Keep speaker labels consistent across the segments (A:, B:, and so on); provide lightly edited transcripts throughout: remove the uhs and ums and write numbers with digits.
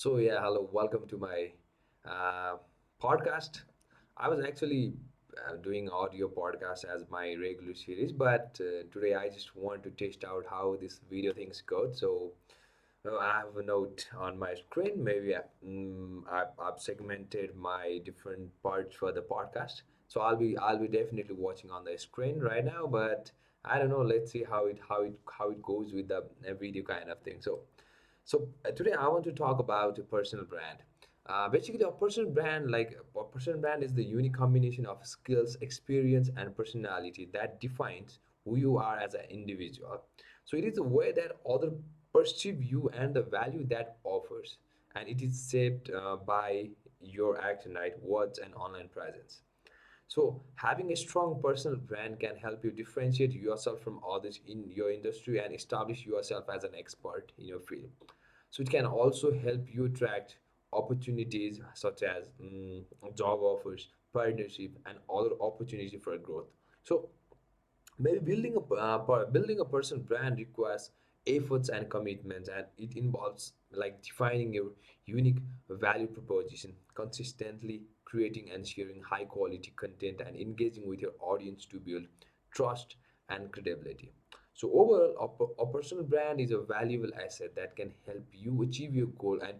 A: Hello, welcome to my uh, podcast. I was actually doing audio podcast as my regular series, but today I just want to test out how this video things go. I have a note on my screen. I've segmented my different parts for the podcast. So I'll be definitely watching on the screen right now, but I don't know. Let's see how it goes with the video kind of thing. Today I want to talk about a personal brand. Basically, a personal brand, like a personal brand, is the unique combination of skills, experience, and personality that defines who you are as an individual. So it is the way that others perceive you and the value that offers, and it is shaped by your action, right, words, and online presence. So, having a strong personal brand can help you differentiate yourself from others in your industry and establish yourself as an expert in your field. So, it can also help you attract opportunities such as job offers, partnership, and other opportunities for growth. So, maybe building a personal brand requires efforts and commitments, and it involves like defining your unique value proposition, consistently creating and sharing high quality content, and engaging with your audience to build trust and credibility. So overall, a personal brand is a valuable asset that can help you achieve your goal and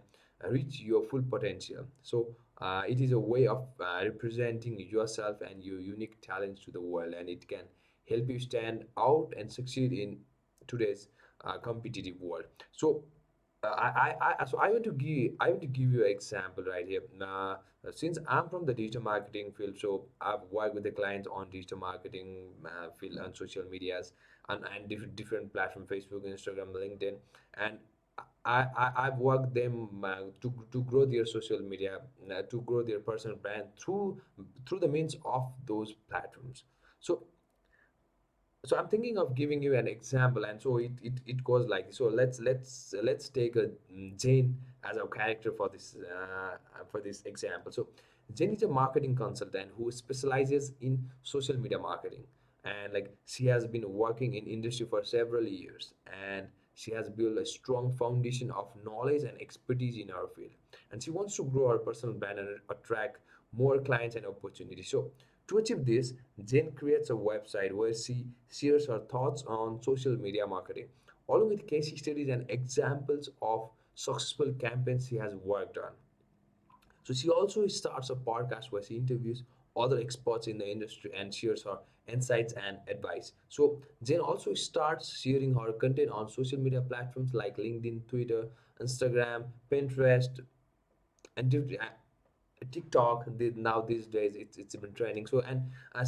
A: reach your full potential. It is a way of representing yourself and your unique talents to the world, and it can help you stand out and succeed in today's competitive world. So I want to give you an example right here. Since I'm from the digital marketing field, so I've worked with the clients on digital marketing field and social medias and different platform, Facebook, Instagram, LinkedIn, and I've worked them to grow their social media, to grow their personal brand through the means of those platforms. So I'm thinking of giving you an example, and it goes like this. So let's take a Jane as a character for this example. So Jane is a marketing consultant who specializes in social media marketing, and like she has been working in industry for several years, and she has built a strong foundation of knowledge and expertise in our field, and she wants to grow her personal brand and attract more clients and opportunities. So to achieve this, Jen creates a website where she shares her thoughts on social media marketing, along with case studies and examples of successful campaigns she has worked on. So she also starts a podcast where she interviews other experts in the industry and shares her insights and advice. So Jen also starts sharing her content on social media platforms like LinkedIn, Twitter, Instagram, Pinterest, and TikTok. Now these days it's been trending.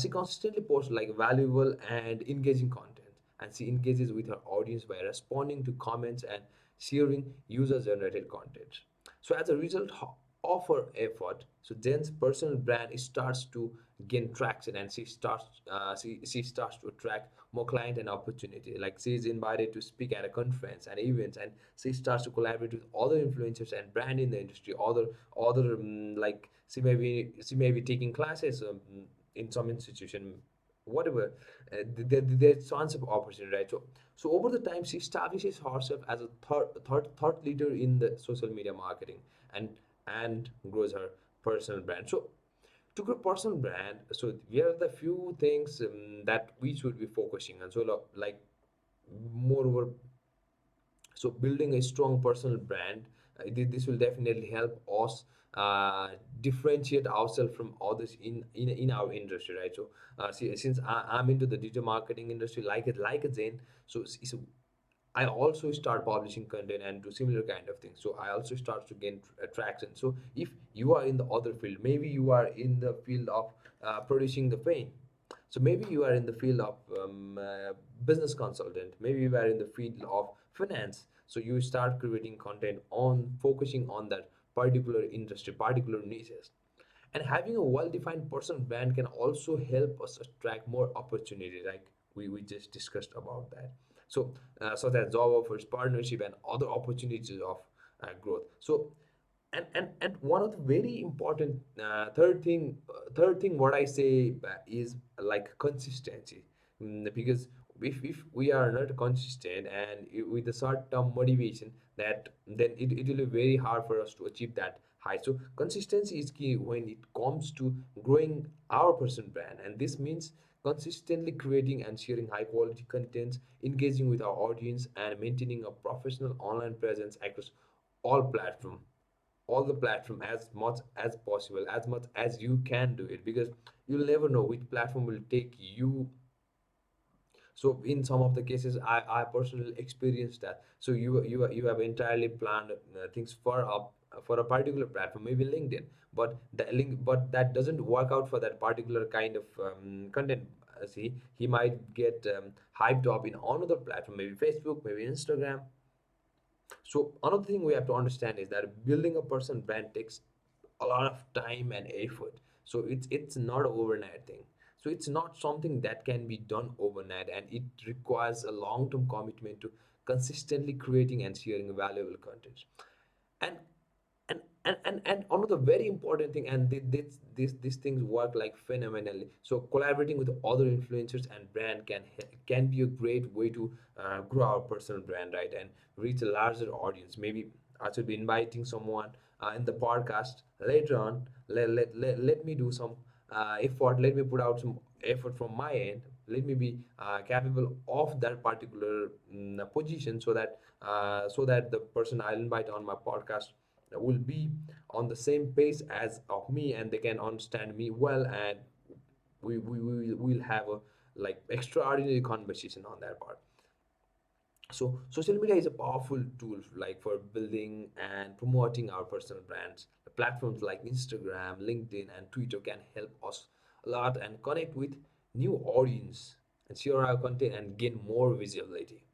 A: She constantly posts like valuable and engaging content, and she engages with her audience by responding to comments and sharing user generated content. So as a result of her effort, so Jen's personal brand starts to gain traction, and she starts to attract more client and opportunity. Like she is invited to speak at a conference and events, and she starts to collaborate with other influencers and brand in the industry. Other like she may be taking classes in some institution, whatever. There's tons of opportunity, right? So over the time, she establishes herself as a thought leader in the social media marketing, and grows her personal brand. So to grow personal brand, so here are the few things that we should be focusing on. Like moreover, so building a strong personal brand, this will definitely help us differentiate ourselves from others in our industry, right? Since I'm into the digital marketing industry, like a Zen, so I also start publishing content and do similar kind of things. So I also start to gain traction. So if you are in the other field, maybe you are in the field of producing the paint. So maybe you are in the field of business consultant. Maybe you are in the field of finance. So you start creating content on focusing on that particular industry, particular niches. And having a well-defined personal brand can also help us attract more opportunity, like we just discussed about that. So that job offers, partnership, and other opportunities of growth. And one of the very important third thing what I say is like consistency. Because if we are not consistent and with the short term motivation, that then it will be very hard for us to achieve that high. So consistency is key when it comes to growing our personal brand, and this means consistently creating and sharing high quality content, engaging with our audience, and maintaining a professional online presence across all platform all the platform as much as possible, as much as you can do it, because you'll never know which platform will take you. So in some of the cases, I personally experienced that. So you have entirely planned things for a particular platform, maybe LinkedIn, but but that doesn't work out for that particular kind of content. See, he might get hyped up in another platform, maybe Facebook, maybe Instagram. So another thing we have to understand is that building a personal brand takes a lot of time and effort. So it's not an overnight thing. So it's not something that can be done overnight, and it requires a long-term commitment to consistently creating and sharing valuable content. And and another very important thing, and these things work like phenomenally. So collaborating with other influencers and brand can be a great way to grow our personal brand, right, and reach a larger audience. Maybe I should be inviting someone in the podcast later on. Let me do some effort. Let me put out some effort from my end. Let me be capable of that particular position, so that the person I'll invite on my podcast will be on the same pace as of me, and they can understand me well, and we will have a like extraordinary conversation on that part. So social media is a powerful tool like for building and promoting our personal brands. The platforms like Instagram, LinkedIn, and Twitter can help us a lot and connect with new audience and share our content and gain more visibility.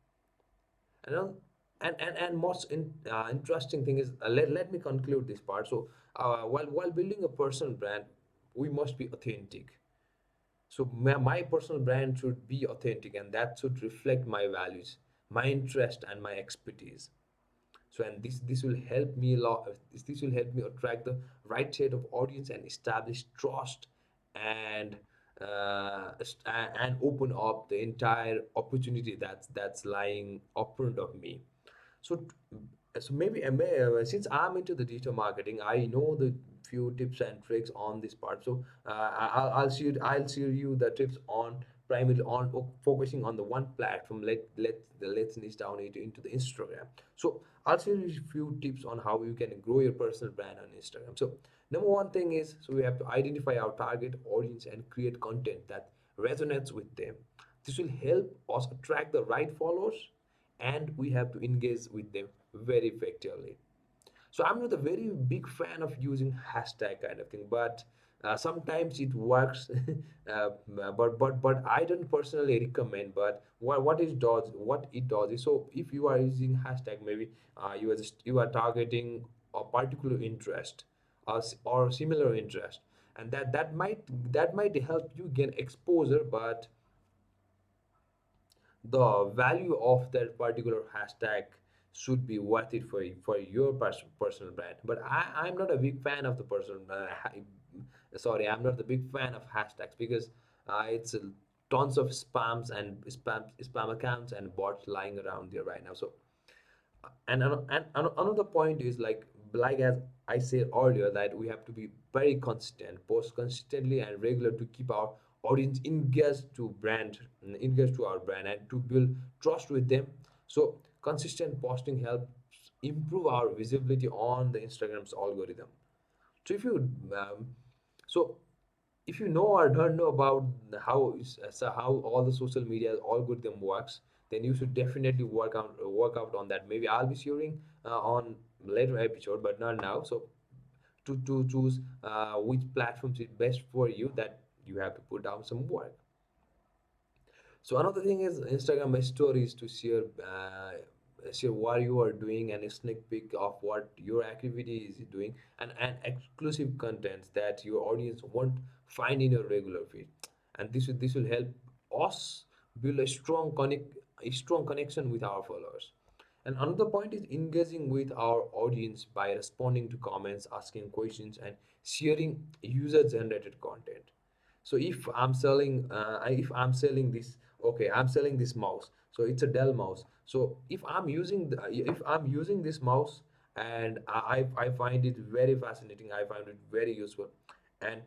A: And most interesting thing is, let me conclude this part. So while building a personal brand, we must be authentic. So my personal brand should be authentic, and that should reflect my values, my interest, and my expertise. So and this will help me a lot. This will help me attract the right set of audience and establish trust, and and open up the entire opportunity that's lying up front of me. So, so maybe since I'm into the digital marketing, I know the few tips and tricks on this part. So I'll share you the tips on primarily on focusing on the one platform. Let's niche down it into the Instagram. So I'll share you a few tips on how you can grow your personal brand on Instagram. So number one thing is, so we have to identify our target audience and create content that resonates with them. This will help us attract the right followers, and we have to engage with them very effectively. So I'm not a very big fan of using hashtag kind of thing, but sometimes it works. But I don't personally recommend. But what it does is, so if you are using hashtag, maybe you are targeting a particular interest or similar interest, and that might help you gain exposure, but the value of that particular hashtag should be worth it for your personal brand. But I'm not a big fan of the personal sorry, I'm not the big fan of hashtags, because it's tons of spams and spam accounts and bots lying around there right now. So and another point is like as I said earlier, that we have to be very consistent, post consistently and regular to keep our audience engaged to our brand and to build trust with them. So consistent posting helps improve our visibility on the Instagram's algorithm. So um, so if you know or don't know about how all the social media algorithm works, then you should definitely work out on that. Maybe I'll be sharing on later episode, but not now. So to choose which platforms is best for you, that you have to put down some work. So another thing is Instagram stories to share what you are doing and a sneak peek of what your activity is doing, and exclusive contents that your audience won't find in your regular feed. And this will help us build a strong connection with our followers. And another point is engaging with our audience by responding to comments, asking questions, and sharing user generated content. So if I'm selling this okay, I'm selling this mouse, so it's a Dell mouse. So if I'm using this mouse, and I find it very fascinating, I find it very useful, and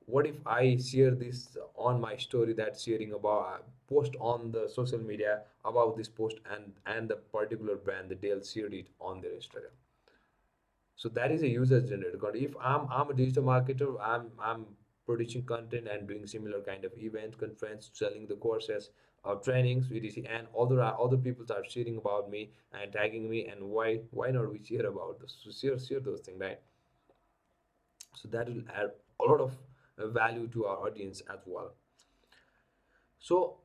A: what if I share this on my story, that sharing about post on the social media about this post, and the particular brand, the Dell, shared it on their Instagram. So that is a user generated content. If I'm a digital marketer, I'm producing content and doing similar kind of event, conference, selling the courses or trainings, etc. And other people are sharing about me and tagging me, and why not we share about this? So share those things, right? So that will add a lot of value to our audience as well. So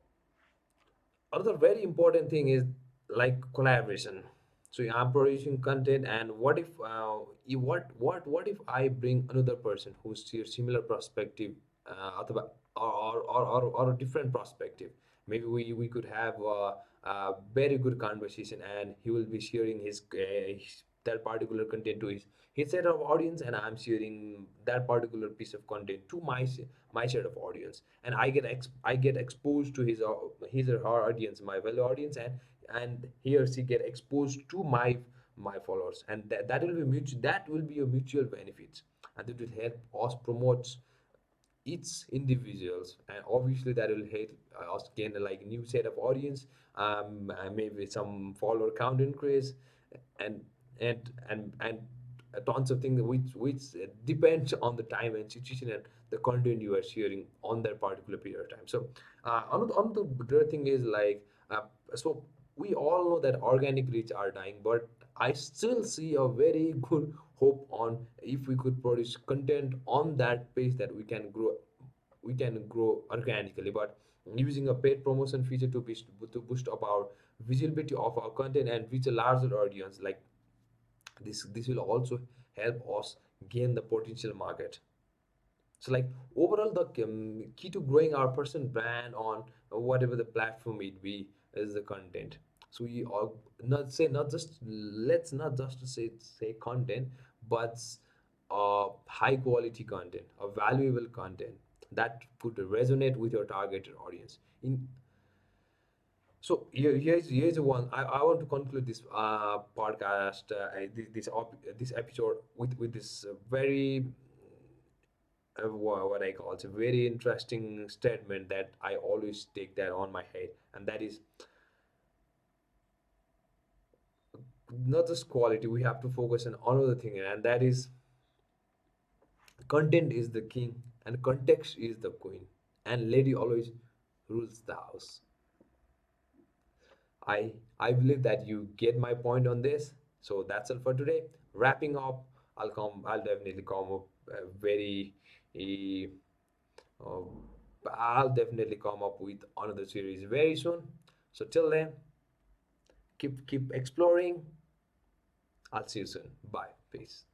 A: another very important thing is like collaboration. So I'm producing content, and what if what if I bring another person who's similar perspective, अथवा or a different perspective. Maybe we could have a very good conversation, and he will be sharing that particular content to his set of audience, and I'm sharing that particular piece of content to my set of audience, and I get exposed to his or her audience, my fellow audience, and he or she get exposed to my followers, and that will be a mutual benefit, and it will help us promote each individuals, and obviously that will help us gain a like new set of audience, maybe some follower count increase, and and tons of things which depends on the time and situation and the content you are sharing on that particular period of time. So another great thing is like so we all know that organic reach are dying, but I still see a very good hope on if we could produce content on that page that we can grow organically, but using a paid promotion feature to boost up our visibility of our content and reach a larger audience, like this will also help us gain the potential market. So like overall, the key to growing our personal brand on whatever the platform it be is the content. So we all not just let's not just say content, but high quality content, a valuable content that could resonate with your targeted audience. Here's one. I want to conclude this podcast, this episode with this very what I call it's a very interesting statement that I always take that on my head, and that is not just quality. We have to focus on another thing, and that is content is the king, and context is the queen, and lady always rules the house. I believe that you get my point on this. So that's all for today. Wrapping up, I'll definitely come up very uh, I'll definitely come up with another series very soon. So till then, keep exploring. I'll see you soon. Bye. Peace.